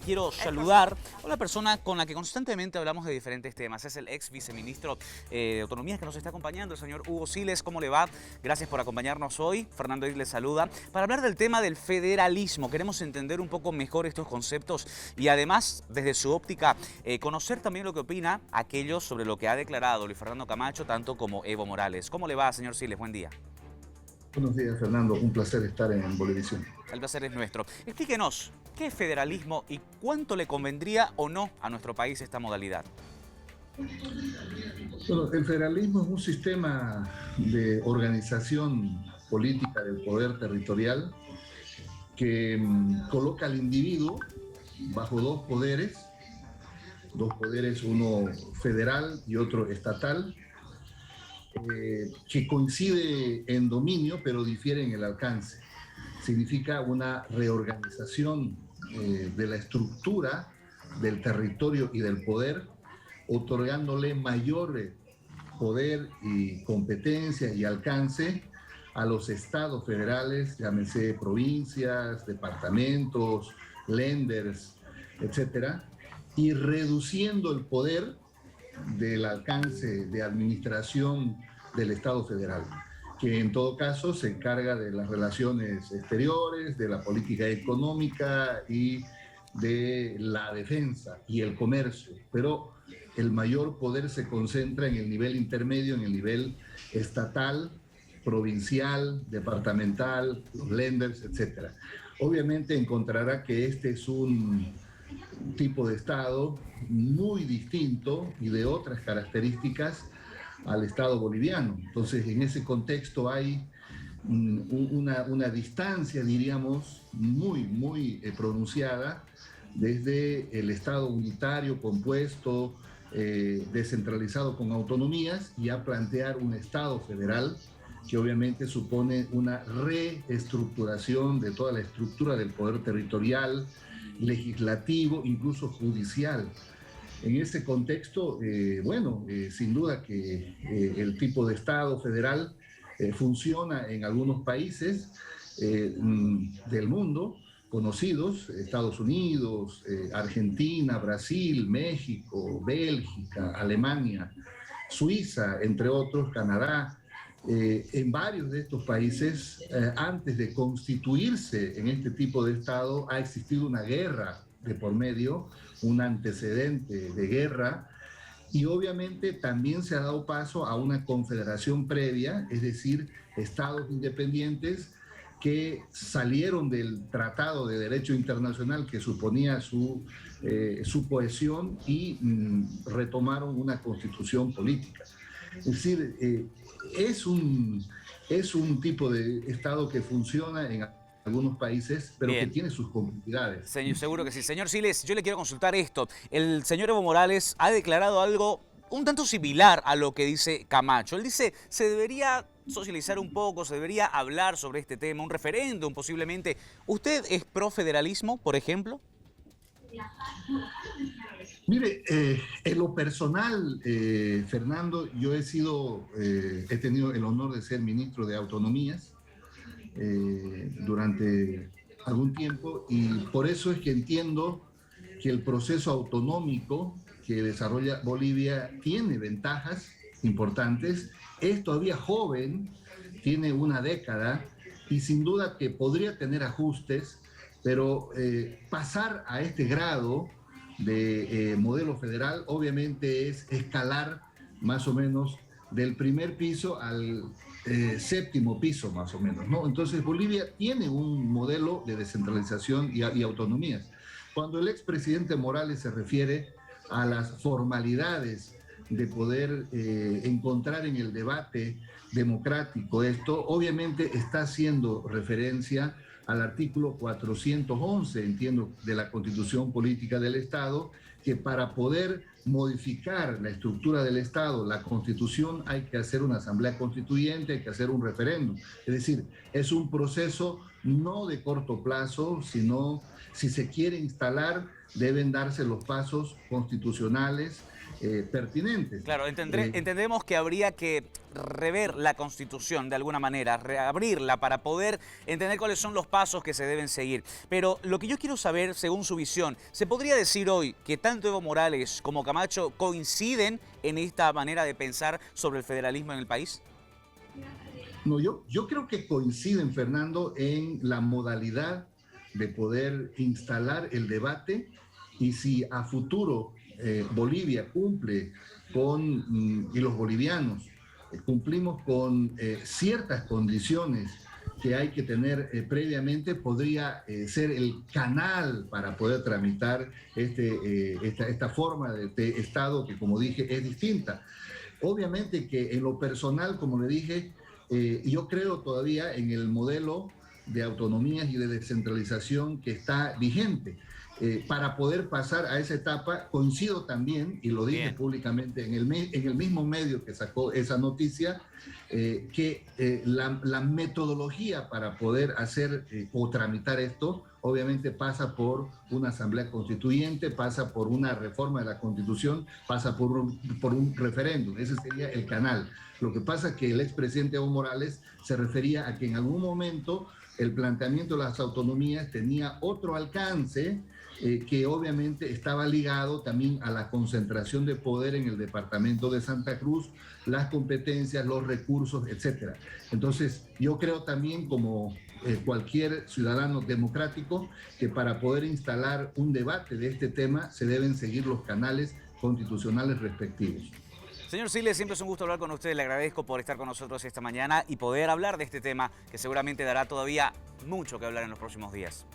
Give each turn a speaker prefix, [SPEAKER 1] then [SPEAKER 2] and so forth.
[SPEAKER 1] quiero saludar a una persona con la que constantemente hablamos de diferentes temas. Es el ex viceministro de Autonomía que nos está acompañando, el señor Hugo Siles. ¿Cómo le va? Gracias por acompañarnos hoy. Fernando Eid le saluda. Para hablar del tema del federalismo, queremos entender un poco mejor estos conceptos y además, desde su óptica, conocer también lo que opina aquellos sobre lo que ha declarado Luis Fernando Camacho, tanto como Evo Morales. ¿Cómo le va, señor Siles? Buen día.
[SPEAKER 2] Buenos días, Fernando. Un placer estar en Bolivisión.
[SPEAKER 1] El placer es nuestro. Explíquenos, ¿qué es federalismo y cuánto le convendría o no a nuestro país esta modalidad?
[SPEAKER 2] Bueno, el federalismo es un sistema de organización política del poder territorial que coloca al individuo bajo dos poderes, uno federal y otro estatal, que coincide en dominio pero difiere en el alcance. Significa una reorganización de la estructura del territorio y del poder, otorgándole mayor poder y competencia y alcance a los estados federales, llámese provincias, departamentos, lenders, etcétera, y reduciendo el poder del alcance de administración del Estado federal, que en todo caso se encarga de las relaciones exteriores, de la política económica y de la defensa y el comercio, pero el mayor poder se concentra en el nivel intermedio, en el nivel estatal, provincial, departamental, los lenders, etc. Obviamente encontrará que este es un tipo de Estado muy distinto y de otras características al Estado boliviano. Entonces, en ese contexto hay una distancia, diríamos, muy pronunciada desde el Estado unitario, compuesto, descentralizado con autonomías, y a plantear un Estado federal que obviamente supone una reestructuración de toda la estructura del poder territorial, legislativo, incluso judicial. En ese contexto, sin duda que el tipo de Estado federal funciona en algunos países del mundo conocidos, Estados Unidos, Argentina, Brasil, México, Bélgica, Alemania, Suiza, entre otros, Canadá. En varios de estos países, antes de constituirse en este tipo de Estado, ha existido una guerra de por medio, un antecedente de guerra, y obviamente también se ha dado paso a una confederación previa, es decir, estados independientes que salieron del Tratado de Derecho Internacional que suponía su cohesión y retomaron una constitución política. Es decir, es un tipo de Estado que funciona en algunos países, pero
[SPEAKER 1] Bien.
[SPEAKER 2] que tiene sus complejidades.
[SPEAKER 1] Señor, seguro que sí. Señor Siles, yo le quiero consultar esto. El señor Evo Morales ha declarado algo un tanto similar a lo que dice Camacho. Él dice, se debería socializar un poco, se debería hablar sobre este tema, un referéndum posiblemente. ¿Usted es pro federalismo, por ejemplo?
[SPEAKER 2] Mire, en lo personal, Fernando, yo he tenido el honor de ser ministro de Autonomías durante algún tiempo, y por eso es que entiendo que el proceso autonómico que desarrolla Bolivia tiene ventajas importantes, es todavía joven, tiene una década y sin duda que podría tener ajustes, pero pasar a este grado de modelo federal obviamente es escalar más o menos del primer piso al séptimo piso más o menos, ¿no? Entonces Bolivia tiene un modelo de descentralización y autonomías. Cuando el expresidente Morales se refiere a las formalidades de poder encontrar en el debate democrático esto, obviamente está haciendo referencia al artículo 411, entiendo, de la Constitución Política del Estado, que para poder modificar la estructura del Estado, la Constitución, hay que hacer una asamblea constituyente, hay que hacer un referéndum. Es decir, es un proceso no de corto plazo, sino si se quiere instalar, deben darse los pasos constitucionales pertinentes.
[SPEAKER 1] Claro, entendemos que habría que rever la Constitución de alguna manera, reabrirla para poder entender cuáles son los pasos que se deben seguir. Pero lo que yo quiero saber, según su visión, ¿se podría decir hoy que tanto Evo Morales como Camacho coinciden en esta manera de pensar sobre el federalismo en el país?
[SPEAKER 2] No, yo creo que coinciden, Fernando, en la modalidad de poder instalar el debate, y si a futuro Bolivia cumple y los bolivianos cumplimos con ciertas condiciones que hay que tener previamente, podría ser el canal para poder tramitar esta forma de Estado que, como dije, es distinta. Obviamente que en lo personal, como le dije, yo creo todavía en el modelo de autonomías y de descentralización que está vigente. Para poder pasar a esa etapa, coincido también, y lo dije
[SPEAKER 1] Bien.
[SPEAKER 2] públicamente en el mismo medio que sacó esa noticia, que la metodología para poder hacer o tramitar esto, obviamente pasa por una asamblea constituyente, pasa por una reforma de la Constitución, pasa por un referéndum. Ese sería el canal. Lo que pasa es que el expresidente Evo Morales se refería a que en algún momento el planteamiento de las autonomías tenía otro alcance, que obviamente estaba ligado también a la concentración de poder en el departamento de Santa Cruz, las competencias, los recursos, etcétera. Entonces, yo creo también, como cualquier ciudadano democrático, que para poder instalar un debate de este tema se deben seguir los canales constitucionales respectivos.
[SPEAKER 1] Señor Siles, siempre es un gusto hablar con usted. Le agradezco por estar con nosotros esta mañana y poder hablar de este tema que seguramente dará todavía mucho que hablar en los próximos días.